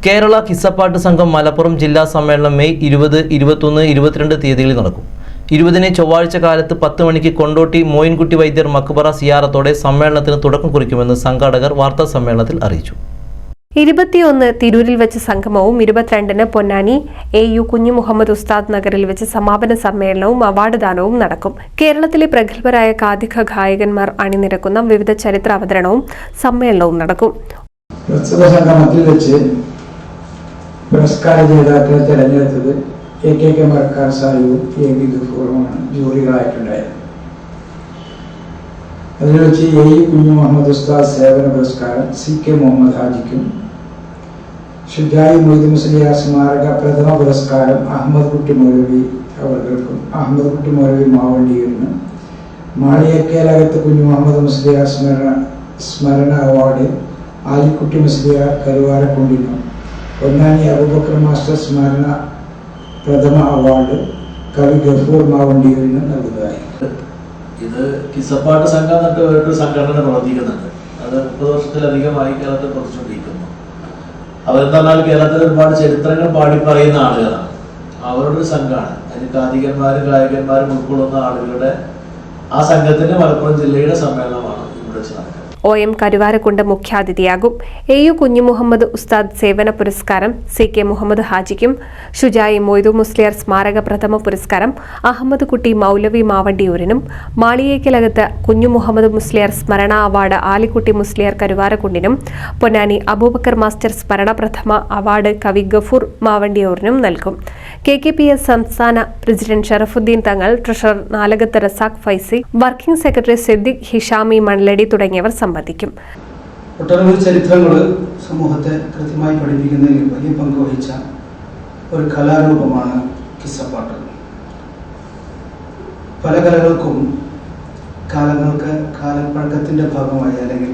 കേരള കിസ്സപ്പാട്ട് സംഘം മലപ്പുറം ജില്ലാ സമ്മേളനം മെയ് 20, 21, 22 തീയതികളിൽ നടക്കും. 20-ന് ചൊവ്വാഴ്ച കാലത്ത് 10 മണിക്ക് കൊണ്ടോട്ടി മോയിൻകുട്ടി വൈദ്യർ മക്ബറ സിയാറത്തോടെ സമ്മേളനത്തിന് തുടക്കം കുറിക്കുമെന്ന് സംഘാടകർ വാർത്താ സമ്മേളനത്തിൽ അറിയിച്ചു. 21 തിരൂരിൽ വെച്ച് സംഗമവും 22-ന് പൊന്നാനി AU കുഞ്ഞു മുഹമ്മദ് ഉസ്താദ് നഗറിൽ വെച്ച് സമാപന സമ്മേളനവും അവാർഡ് ദാനവും നടക്കും. കേരളത്തിലെ പ്രഗത്ഭരായ കാഥിക ഗായകന്മാർ അണിനിരക്കുന്ന വിവിധ ചരിത്ര അവതരണവും സമ്മേളനവും നടക്കും. പുരസ്കാര ജേതാക്കളെ തെരഞ്ഞെടുത്തത് KK മർക്കാർ സാഹിബും AB ഗഫൂറുമാണ് ജൂറികളായിട്ടുണ്ടായത്. അതിൽ വെച്ച് AU കുഞ്ഞു മുഹമ്മദ് ഉസ്താദ് സേവന പുരസ്കാരം CK മുഹമ്മദ് ഹാജിക്കും, ഷുജായി മൊയ്തു മുസ്ലിയാർ സ്മാരക പ്രഥമ പുരസ്കാരം അഹമ്മദ് കുട്ടി മൗലവി അവർക്കും, അഹമ്മദ് കുട്ടി മൗലവി മാവണ്ടിയൂരിനും, മാളിയേക്കലകത്ത് കുഞ്ഞു മുഹമ്മദ് മുസ്ലിയാർ സ്മരണ അവാർഡ് ആലിക്കുട്ടി മുസ്ലിയാർ കരുവാരക്കുണ്ടിനും, പൊന്നാനി അബൂബക്കർ മാസ്റ്റർ സ്മരണ പ്രഥമ അവാർഡ് കവി ഗഫൂർ മാവണ്ടിയൂരിനും നൽകുന്നതായി. ഇത് കിസ്സപ്പാട്ട് സംഘം എന്നിട്ട് വേറൊരു സംഘടന പ്രവർത്തിക്കുന്നുണ്ട്. അത് 30 വർഷത്തിലധികമായി കേരളത്തിൽ പ്രവർത്തിച്ചുകൊണ്ടിരിക്കുന്നു. അവരെന്ന് പറഞ്ഞാൽ കേരളത്തിൽ ഒരുപാട് ചരിത്രങ്ങൾ പാടി പറയുന്ന ആളുകളാണ്. അവരുടെ ഒരു സംഘമാണ്. അതിന് കാഥികന്മാരും ഗായകന്മാരും ഉൾക്കൊള്ളുന്ന ആളുകളുടെ ആ സംഘത്തിന്റെ മലപ്പുറം ജില്ലയുടെ സമ്മേളനമാണ് ഇവിടെ വെച്ച് നടക്കുന്നത്. OM കരുവാരക്കുണ്ട് മുഖ്യാതിഥിയാകും. AU കുഞ്ഞു മുഹമ്മദ് ഉസ്താദ് സേവന പുരസ്കാരം CK മുഹമ്മദ് ഹാജിക്കും, ഷുജായി മൊയ്തു മുസ്ലിയാർ സ്മാരക പ്രഥമ പുരസ്കാരം അഹമ്മദ് കുട്ടി മൗലവി മാവണ്ടിയൂരിനും, മാളിയേക്കലകത്ത് കുഞ്ഞു മുഹമ്മദ് മുസ്ലിയാർ സ്മരണ അവാർഡ് ആലിക്കുട്ടി മുസ്ലിയാർ കരുവാരക്കുണ്ടിനും, പൊന്നാനി അബൂബക്കർ മാസ്റ്റർ സ്മരണ പ്രഥമ അവാർഡ് കവി ഗഫൂർ മാവണ്ടിയൂരിനും നൽകും. KKPS സംസ്ഥാന president Sharafuddin Thangal, treasurer Nalakath Razak Faizi, working secretary Siddique Hishami Manaladi തുടങ്ങിയവർ സംബന്ധിക്കും. ഒട്ടനവധി ചരിത്രങ്ങൾ സമൂഹത്തെ കൃത്യമായി പഠിപ്പിക്കുന്നതിൽ വലിയ പങ്ക് വഹിച്ച ഒരു കലാരൂപമാണ് കിസ്സപ്പാട്ട്. പല കലകൾക്കും കാലപ്പഴക്കത്തിൻ്റെ ഭാഗമായി, അല്ലെങ്കിൽ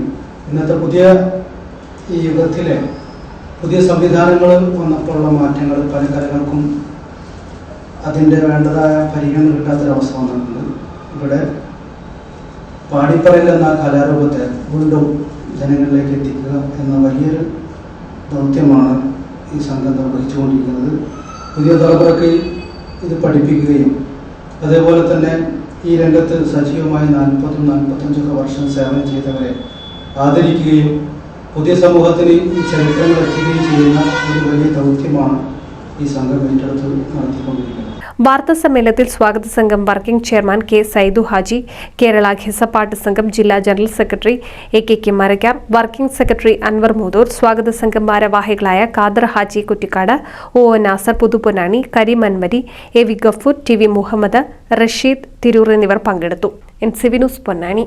ഇന്നത്തെ പുതിയ ഈ യുഗത്തിലെ പുതിയ സംവിധാനങ്ങൾ വന്നപ്പോഴുള്ള മാറ്റങ്ങൾ പല കലകൾക്കും അതിൻ്റെ വേണ്ടതായ പരിഗണന കിട്ടാത്തൊരവസ്ഥ വന്നിട്ടുണ്ട്. ഇവിടെ പാടിപ്പറയൽ എന്ന കലാരൂപത്തെ വീണ്ടും ജനങ്ങളിലേക്ക് എത്തിക്കുക എന്ന വലിയൊരു ദൗത്യമാണ് ഈ സംഘം നിർവഹിച്ചുകൊണ്ടിരിക്കുന്നത്. പുതിയ തലമുറയ്ക്ക് ഇത് പഠിപ്പിക്കുകയും അതേപോലെ തന്നെ ഈ രംഗത്ത് സജീവമായി 40-45 വർഷം സേവനം ചെയ്തവരെ ആദരിക്കുകയും പുതിയ സമൂഹത്തിന് ഈ ചരിത്രങ്ങൾ എത്തിക്കുകയും ചെയ്യുന്ന ഒരു വലിയ ദൗത്യമാണ് ഈ സംഘം ഏറ്റെടുത്ത് നടത്തിക്കൊണ്ടിരിക്കുന്നത്. വാർത്താ സമ്മേളനത്തിൽ സ്വാഗത സംഘം working chairman K. Saidu Haji, Kerala Kissappattu Sangham ജില്ലാ general secretary AKK Marakkar, working secretary Anwar Muthur, സ്വാഗത സംഘം ഭാരവാഹികളായ ഖാദർ ഹാജി കുറ്റിക്കാട്, OO Nasar Puthuponnani, Kareem Anwari, AV Gafoor, TV Muhammad, Rasheed Tirur എന്നിവർ പങ്കെടുത്തു. NCV news Ponnani.